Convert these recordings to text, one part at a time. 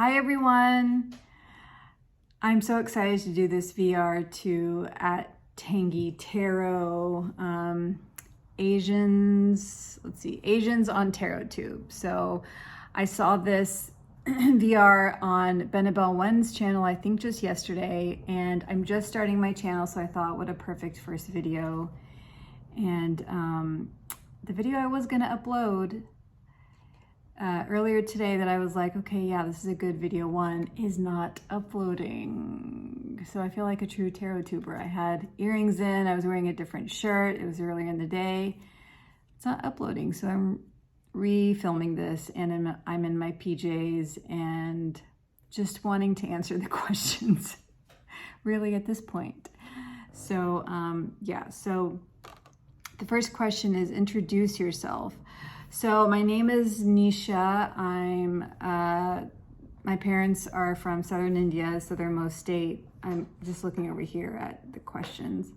Hi everyone! I'm so excited to do this VR at Tangy Tarot, Asians on Tarot Tube. So I saw this VR on Benabel Wen's channel, I think just yesterday, and I'm just starting my channel, so I thought what a perfect first video. And the video I was gonna upload earlier today that I was like, okay, yeah, this is a good video one, is not uploading. So I feel like a true tarot tuber. I had earrings in, I was wearing a different shirt, it was earlier in the day. It's not uploading, so I'm refilming this and I'm in my PJs and just wanting to answer the questions really at this point. So yeah, so the first question is introduce yourself. So my name is Nisha. My parents are from southern India, southernmost state. I'm just looking over here at the questions.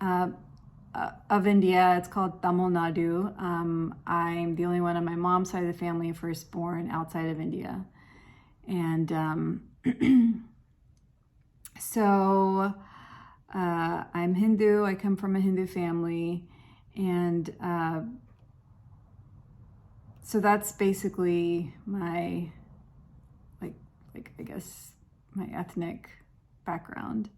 Of India, it's called Tamil Nadu. I'm the only one on my mom's side of the family firstborn outside of India. And so I'm Hindu, I come from a Hindu family, and so that's basically my, like I guess, my ethnic background.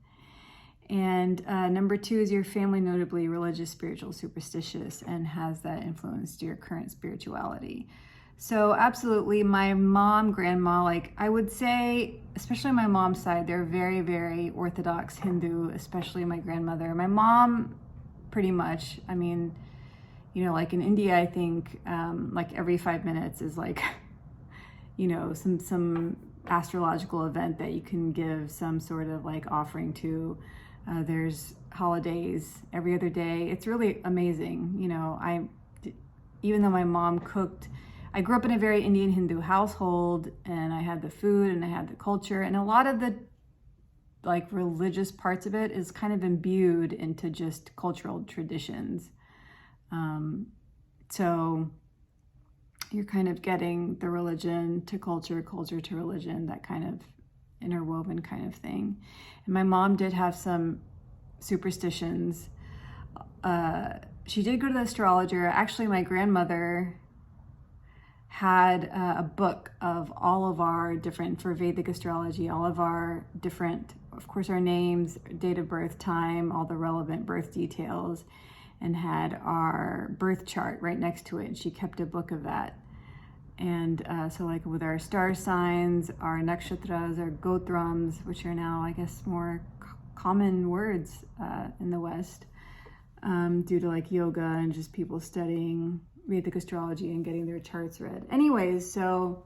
And number two, is your family notably religious, spiritual, superstitious, and has that influenced your current spirituality? So absolutely, my mom, grandma, like I would say, especially my mom's side, they're very, very Orthodox Hindu, especially my grandmother. My mom, pretty much, I mean, you know, like in India, I think like every 5 minutes is like, you know, some astrological event that you can give some sort of like offering to. There's holidays every other day. It's really amazing. You know, even though my mom cooked, I grew up in a very Indian Hindu household, and I had the food and I had the culture, and a lot of the like religious parts of it is kind of imbued into just cultural traditions. So you're kind of getting the religion to culture, culture to religion, that kind of interwoven kind of thing. And my mom did have some superstitions. She did go to the astrologer. Actually, my grandmother had a book of all of our different, for Vedic astrology, all of our different, of course, our names, date of birth, time, all the relevant birth details, and had our birth chart right next to it. And she kept a book of that. And so like with our star signs, our nakshatras, our gotrams, which are now, I guess, more common words in the West, due to like yoga and just people studying Vedic astrology and getting their charts read. Anyways, so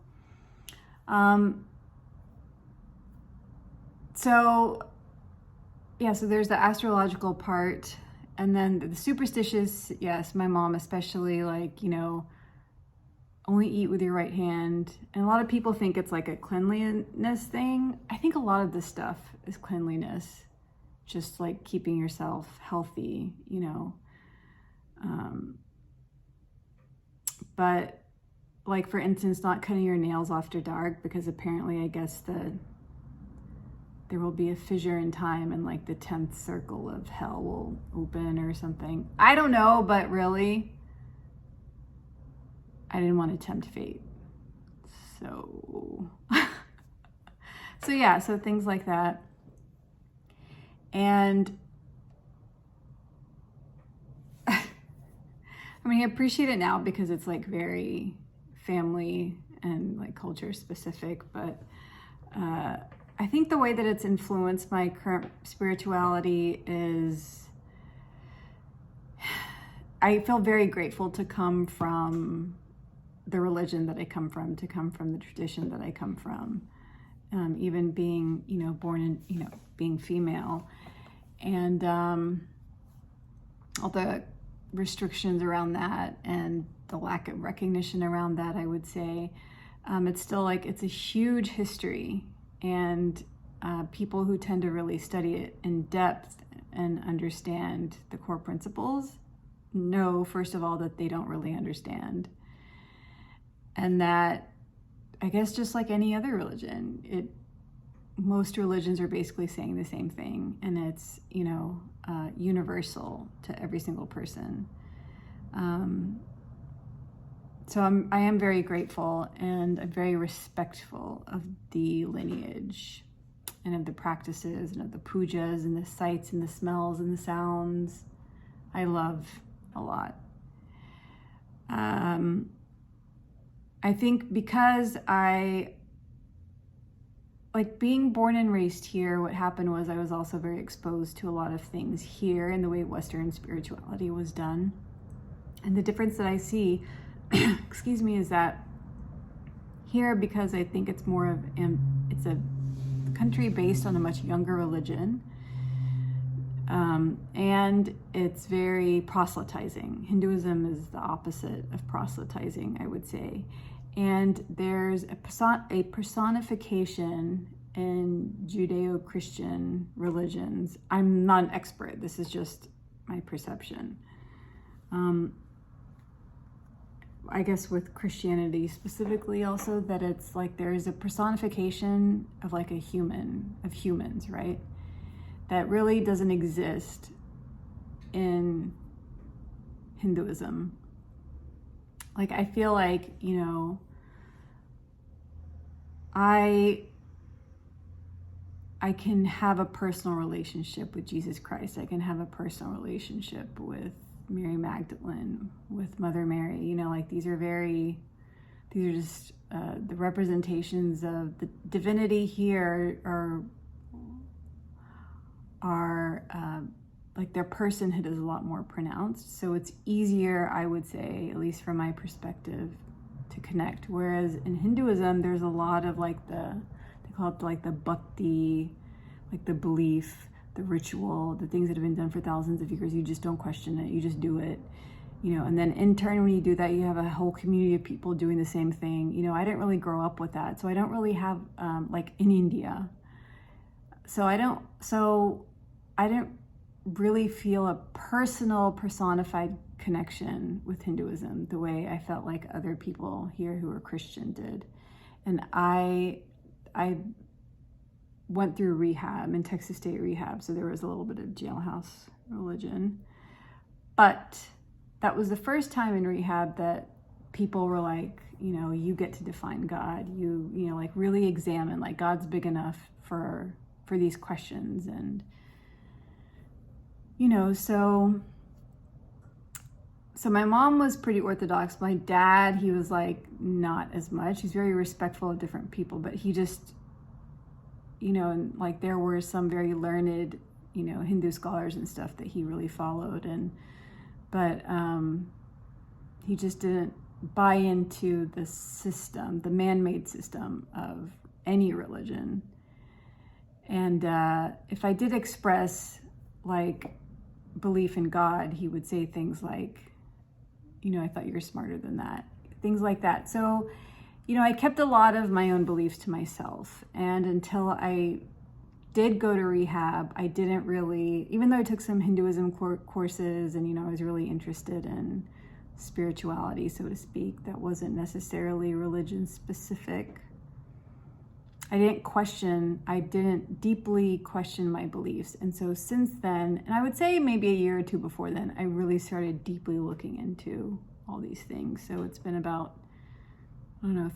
yeah, so there's the astrological part. And then the superstitious, yes, my mom especially, like, you know, only eat with your right hand. And a lot of people think it's like a cleanliness thing. I think a lot of this stuff is cleanliness, just like keeping yourself healthy, you know. But like, for instance, not cutting your nails after dark, because apparently, I guess there will be a fissure in time and like the 10th circle of hell will open or something. I don't know, but really, I didn't want to tempt fate. So, so yeah, so things like that. And I mean, I appreciate it now because it's like very family and like culture specific, but I think the way that it's influenced my current spirituality is I feel very grateful to come from the religion that I come from, to come from the tradition that I come from, even being, you know, born in, you know, being female, and all the restrictions around that and the lack of recognition around that, I would say, it's still like, it's a huge history. And people who tend to really study it in depth and understand the core principles know, first of all, that they don't really understand. And that I guess just like any other religion, most religions are basically saying the same thing, and it's, universal to every single person. So I am very grateful, and I'm very respectful of the lineage and of the practices and of the pujas and the sights and the smells and the sounds. I love a lot. I think because being born and raised here, what happened was I was also very exposed to a lot of things here and the way Western spirituality was done. And the difference that I see, excuse me, is that here, because I think it's more of, it's a country based on a much younger religion, and it's very proselytizing. Hinduism is the opposite of proselytizing, I would say. And there's a personification in Judeo-Christian religions. I'm not an expert. This is just my perception. I guess with Christianity specifically also, that it's like there's a personification of like a human, of humans, right? That really doesn't exist in Hinduism. Like, I feel like, I can have a personal relationship with Jesus Christ. I can have a personal relationship with Mary Magdalene, with Mother Mary. These are just the representations of the divinity here are like their personhood is a lot more pronounced. So it's easier, I would say, at least from my perspective, to connect. Whereas in Hinduism, there's a lot of they call it like the bhakti, like the belief, the ritual, the things that have been done for thousands of years. You just don't question it, you just do it. And then in turn, when you do that, you have a whole community of people doing the same thing. I didn't really grow up with that. So I don't really have, like in India. So I didn't really feel a personal, personified connection with Hinduism the way I felt like other people here who are Christian did. And I went through rehab in Texas State Rehab, so there was a little bit of jailhouse religion. But that was the first time in rehab that people were like, you get to define God. You like really examine, like, God's big enough for these questions. And so my mom was pretty Orthodox. My dad, he was like not as much. He's very respectful of different people, but he just, and like there were some very learned, Hindu scholars and stuff that he really followed. But he just didn't buy into the system, the man-made system of any religion. And if I did express like belief in God, he would say things like, I thought you were smarter than that, things like that. So, I kept a lot of my own beliefs to myself. And until I did go to rehab, I didn't really, even though I took some Hinduism courses and, I was really interested in spirituality, so to speak, that wasn't necessarily religion specific. I didn't deeply question my beliefs. And so since then, and I would say maybe a year or two before then, I really started deeply looking into all these things. So it's been about,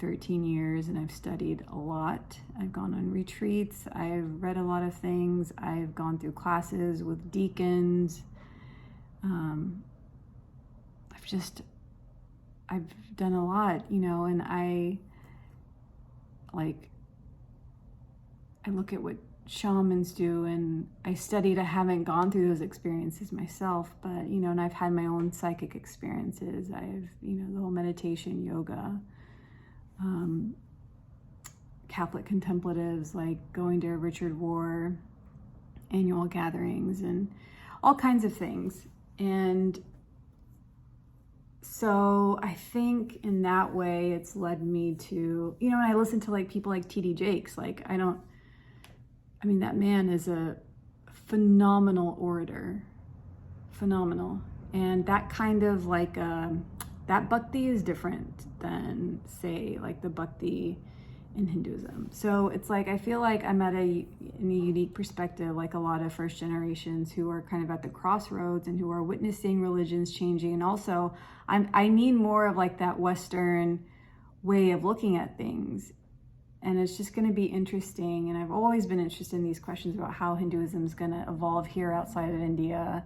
13 years, and I've studied a lot. I've gone on retreats. I've read a lot of things. I've gone through classes with deacons. I've done a lot, and I look at what shamans do, and I haven't gone through those experiences myself, but, and I've had my own psychic experiences. I've, the whole meditation, yoga, Catholic contemplatives, like going to Richard Rohr annual gatherings and all kinds of things. And so I think in that way, it's led me to, and I listen to like people like T.D. Jakes, like that man is a phenomenal orator, phenomenal. And that kind of like, that bhakti is different than, say, like the bhakti in Hinduism. So it's like, I feel like I'm in a unique perspective, like a lot of first generations who are kind of at the crossroads and who are witnessing religions changing. And also I need more of like that Western way of looking at things. And it's just going to be interesting. And I've always been interested in these questions about how Hinduism is going to evolve here outside of India.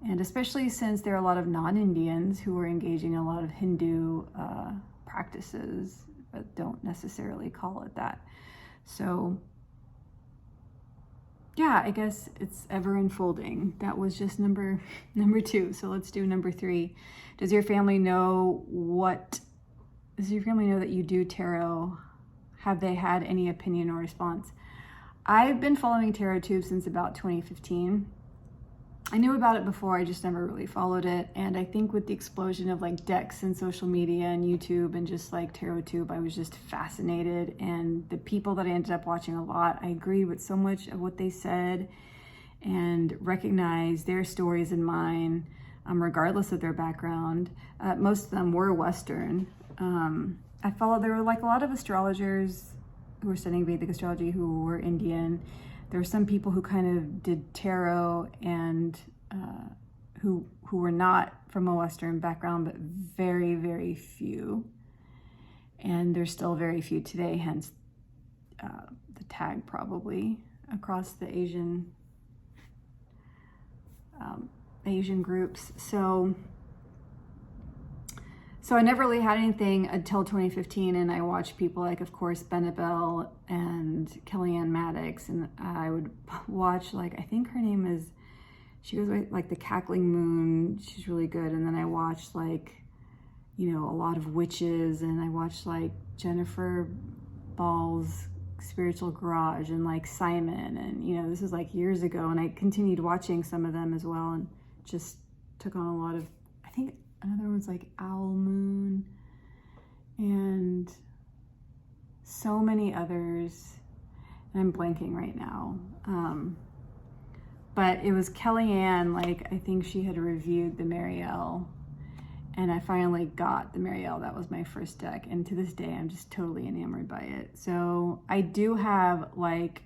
And especially since there are a lot of non-Indians who are engaging in a lot of Hindu practices, but don't necessarily call it that. So yeah, I guess it's ever unfolding. That was just number 2. So let's do number 3. Does your family know that you do tarot? Have they had any opinion or response? I've been following Tarot Tube since about 2015. I knew about it before, I just never really followed it. And I think with the explosion of like decks and social media and YouTube and just like Tarot Tube, I was just fascinated. And the people that I ended up watching a lot, I agreed with so much of what they said and recognized their stories and mine, regardless of their background. Most of them were Western. There were like a lot of astrologers who were studying Vedic astrology who were Indian. There were some people who kind of did tarot and who were not from a Western background, but very, very few. And there's still very few today, hence the tag probably across the Asian groups. So I never really had anything until 2015, and I watched people like, of course, Benabel and AnnMaddox, and I would watch, like, I think her name is, she goes like The Cackling Moon, she's really good. And then I watched like, you know, a lot of witches, and I watched like Jennifer Ball's Spiritual Garage and like Simon, and you know, this was like years ago, and I continued watching some of them as well, and just took on a lot of, I think another one's like Owl Moon and so many others, and I'm blanking right now. But it was Kellyanne, like I think she had reviewed the Marielle, and I finally got the Marielle. That was my first deck, and to this day I'm just totally enamored by it. So I do have like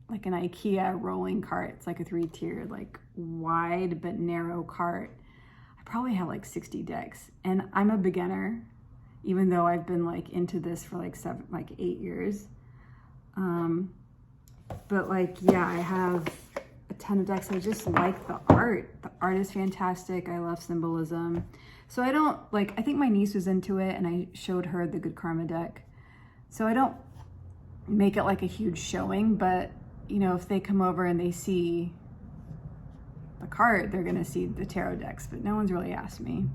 an IKEA rolling cart. It's like a 3-tiered, like wide but narrow cart. I probably have like 60 decks, and I'm a beginner, even though I've been like into this for like 8 years. But like, yeah, I have a ton of decks. I just like the art. The art is fantastic. I love symbolism. So I don't like, I think my niece was into it, and I showed her the Good Karma deck. So I don't make it like a huge showing, but you know, if they come over and they see the cart, they're gonna see the tarot decks, but no one's really asked me.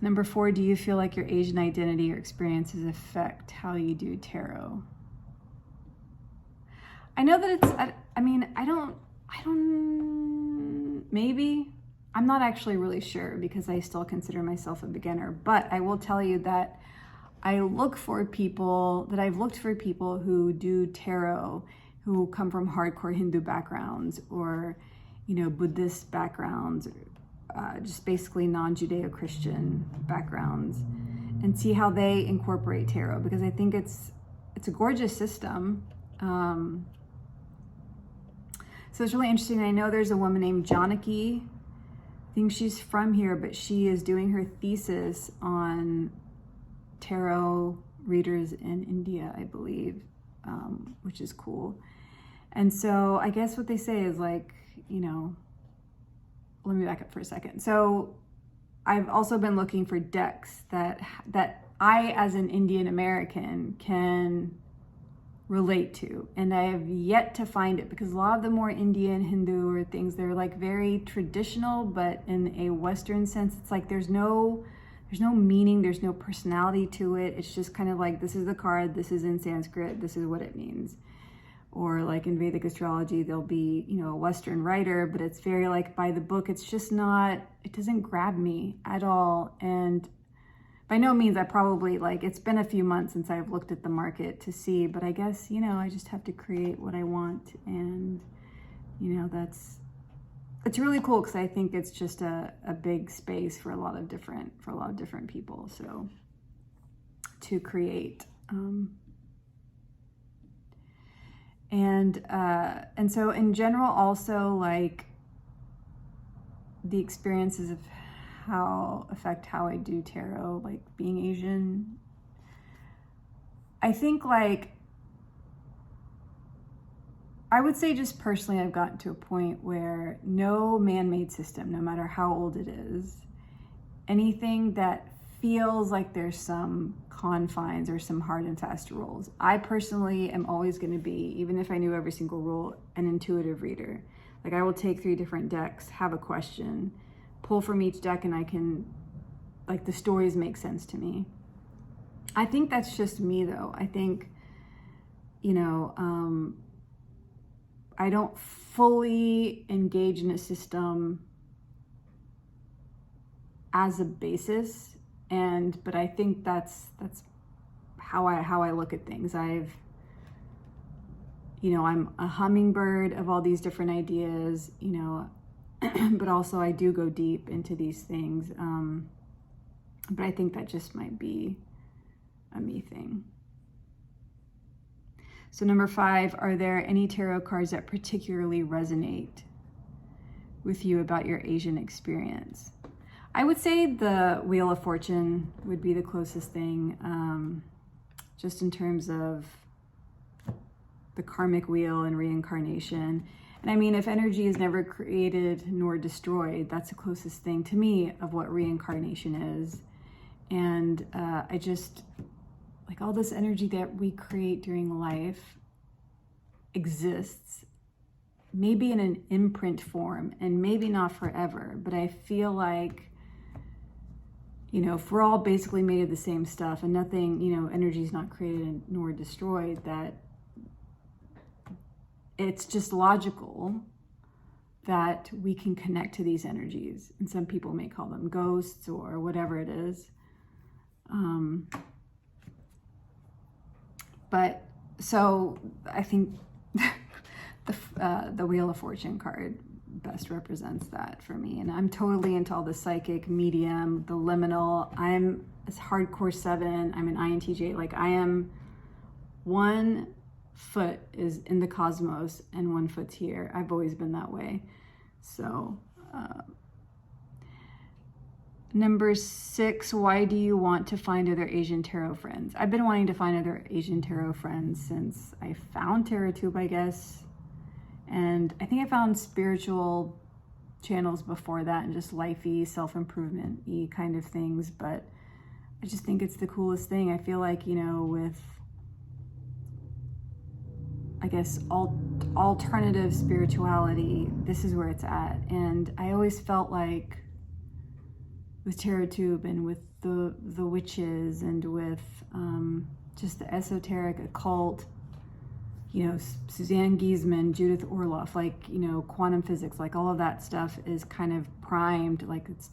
Number 4, do you feel like your Asian identity or experiences affect how you do tarot? I know that it's, I mean, I don't, maybe. I'm not actually really sure because I still consider myself a beginner, but I will tell you that I've looked for people who do tarot, who come from hardcore Hindu backgrounds or, you know, Buddhist backgrounds, just basically non-Judeo-Christian backgrounds, and see how they incorporate tarot, because I think it's a gorgeous system. So it's really interesting. I know there's a woman named Janaki. I think she's from here, but she is doing her thesis on tarot readers in India, I believe, which is cool. And so I guess what they say is like, you know, let me back up for a second. So I've also been looking for decks that I, as an Indian American, can relate to, and I have yet to find it, because a lot of the more Indian Hindu or things, they're like very traditional, but in a Western sense, it's like there's no meaning, there's no personality to it. It's just kind of like, this is the card, this is in Sanskrit, this is what it means. Or like in Vedic astrology, there'll be, you know, a Western writer, but it's very like by the book. It's just not, it doesn't grab me at all. And by no means, I probably, like, it's been a few months since I've looked at the market to see, but I guess, you know, I just have to create what I want. And, you know, that's it's really cool because I think it's just a big space for a lot of different people. So to create, and so in general, also like the experiences of affect how I do tarot, like being Asian. I think like, I would say just personally, I've gotten to a point where no man-made system, no matter how old it is, anything that feels like there's some confines or some hard and fast rules. I personally am always going to be, even if I knew every single rule, an intuitive reader. Like I will take 3 different decks, have a question, pull from each deck, and I can, like, the stories make sense to me. I think that's just me though. I think, you know, I don't fully engage in a system as a basis, but I think that's how I look at things. I'm a hummingbird of all these different ideas, you know, but also I do go deep into these things. But I think that just might be a me thing. So number 5, are there any tarot cards that particularly resonate with you about your Asian experience? I would say the Wheel of Fortune would be the closest thing, just in terms of the karmic wheel and reincarnation. And I mean, if energy is never created nor destroyed, that's the closest thing to me of what reincarnation is. And I just, like, all this energy that we create during life exists, maybe in an imprint form and maybe not forever, but I feel like, you know, if we're all basically made of the same stuff and nothing, you know, energy is not created nor destroyed, that it's just logical that we can connect to these energies. And some people may call them ghosts or whatever it is. But so I think the Wheel of Fortune card best represents that for me. And I'm totally into all the psychic, medium, the liminal. I'm a hardcore 7. I'm an INTJ. Like, I am, 1 foot is in the cosmos and 1 foot's here. I've always been that way. So number 6, why do you want to find other Asian tarot friends? I've been wanting to find other Asian tarot friends since I found TarotTube, I guess. And I think I found spiritual channels before that and just lifey, self-improvement-y kind of things. But I just think it's the coolest thing. I feel like, you know, with, I guess, alternative spirituality, this is where it's at. And I always felt like with TarotTube and with the witches and with just the esoteric occult, you know, Suzanne Giesemann, Judith Orloff, like, you know, quantum physics, like all of that stuff is kind of primed, like it's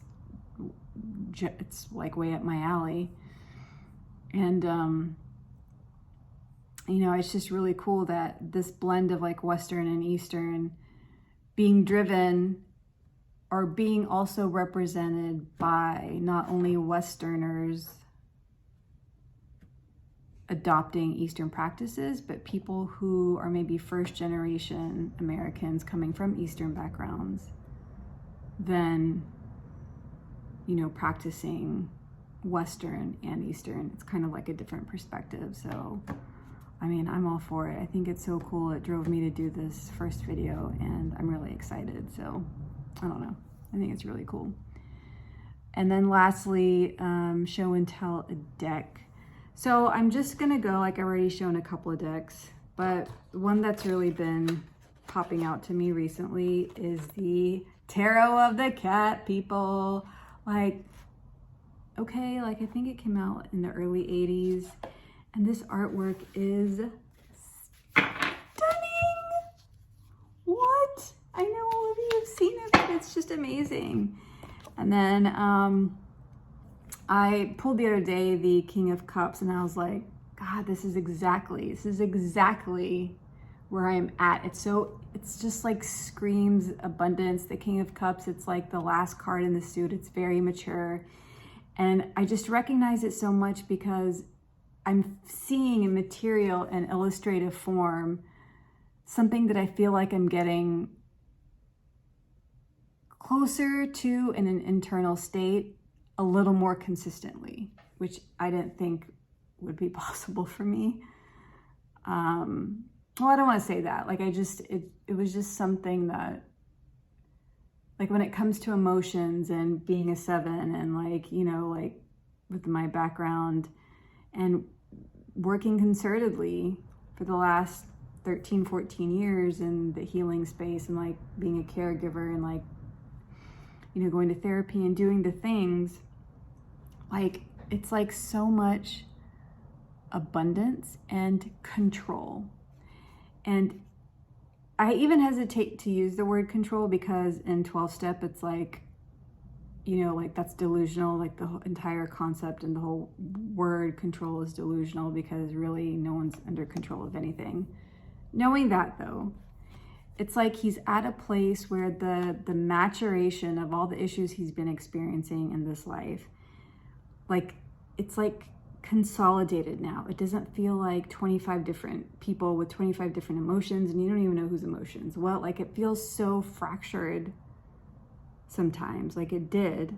like way up my alley. And you know, it's just really cool that this blend of like Western and Eastern being driven or being also represented by not only Westerners adopting Eastern practices, but people who are maybe first generation Americans coming from Eastern backgrounds, then, you know, practicing Western and Eastern. It's kind of like a different perspective. So, I mean, I'm all for it. I think it's so cool. It drove me to do this first video and I'm really excited. So, I don't know. I think it's really cool. And then lastly, show and tell a deck. So I'm just gonna go, like, I've already shown a couple of decks, but one that's really been popping out to me recently is the Tarot of the Cat, people. Like, okay, like, I think it came out in the early 80s, and this artwork is stunning. What? I know all of you have seen it, but it's just amazing. And then I pulled the other day the King of Cups, and I was like, God, this is exactly where I'm at. It's just like screams abundance. The King of Cups, it's like the last card in the suit. It's very mature. And I just recognize it so much because I'm seeing in material and illustrative form something that I feel like I'm getting closer to in an internal state a little more consistently, which I didn't think would be possible for me. Well, I don't want to say that. Like it was just something that, like when it comes to emotions and being a 7 and like, you know, like with my background and working concertedly for the last 13, 14 years in the healing space and like being a caregiver and like, you know, going to therapy and doing the things, like it's like so much abundance and control. And I even hesitate to use the word control because in 12-step, it's like, you know, like that's delusional. Like the entire concept and the whole word control is delusional because really no one's under control of anything. Knowing that though, it's like he's at a place where the maturation of all the issues he's been experiencing in this life, like it's like consolidated now. It doesn't feel like 25 different people with 25 different emotions and you don't even know whose emotions. Well, like it feels so fractured sometimes, like it did.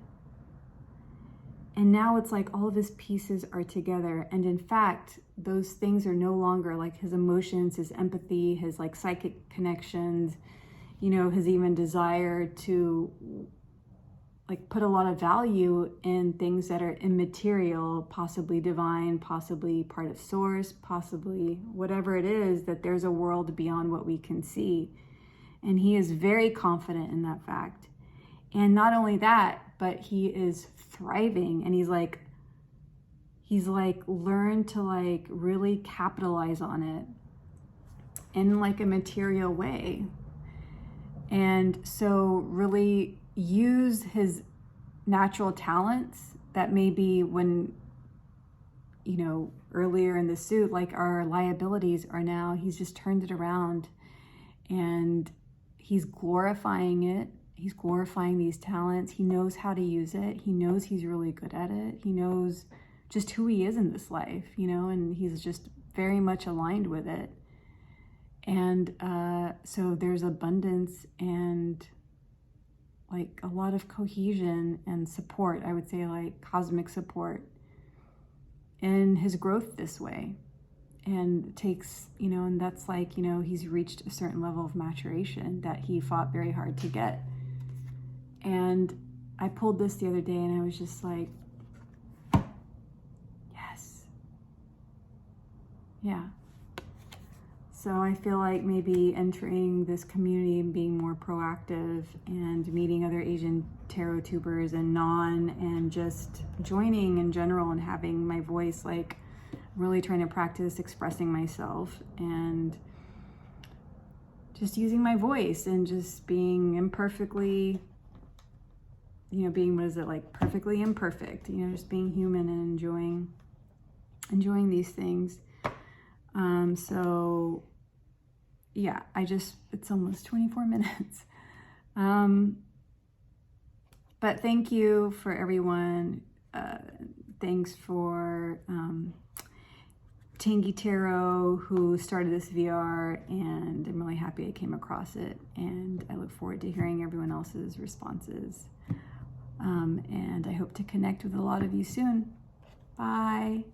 And now it's like all of his pieces are together. And in fact, those things are no longer like his emotions, his empathy, his like psychic connections, you know, his even desire to like put a lot of value in things that are immaterial, possibly divine, possibly part of source, possibly whatever it is, that there's a world beyond what we can see. And he is very confident in that fact. And not only that, but he is thriving and he's like learned to like really capitalize on it in like a material way. And so really use his natural talents that maybe when, you know, earlier in the suit, like our liabilities are now, he's just turned it around and he's glorifying it. He's glorifying these talents. He knows how to use it. He knows he's really good at it. He knows just who he is in this life, you know, and he's just very much aligned with it. And so there's abundance and like a lot of cohesion and support, I would say like cosmic support in his growth this way. And takes, you know, and that's like, you know, he's reached a certain level of maturation that he fought very hard to get. And I pulled this the other day and I was just like, yes. Yeah. So I feel like maybe entering this community and being more proactive and meeting other Asian tarot tubers and just joining in general and having my voice, like really trying to practice expressing myself and just using my voice and just being imperfectly, you know, being, what is it, like perfectly imperfect, you know, just being human and enjoying these things. So yeah, it's almost 24 minutes. But thank you for everyone. Thanks for Tangy Tarot, who started this VR, and I'm really happy I came across it. And I look forward to hearing everyone else's responses. And I hope to connect with a lot of you soon. Bye.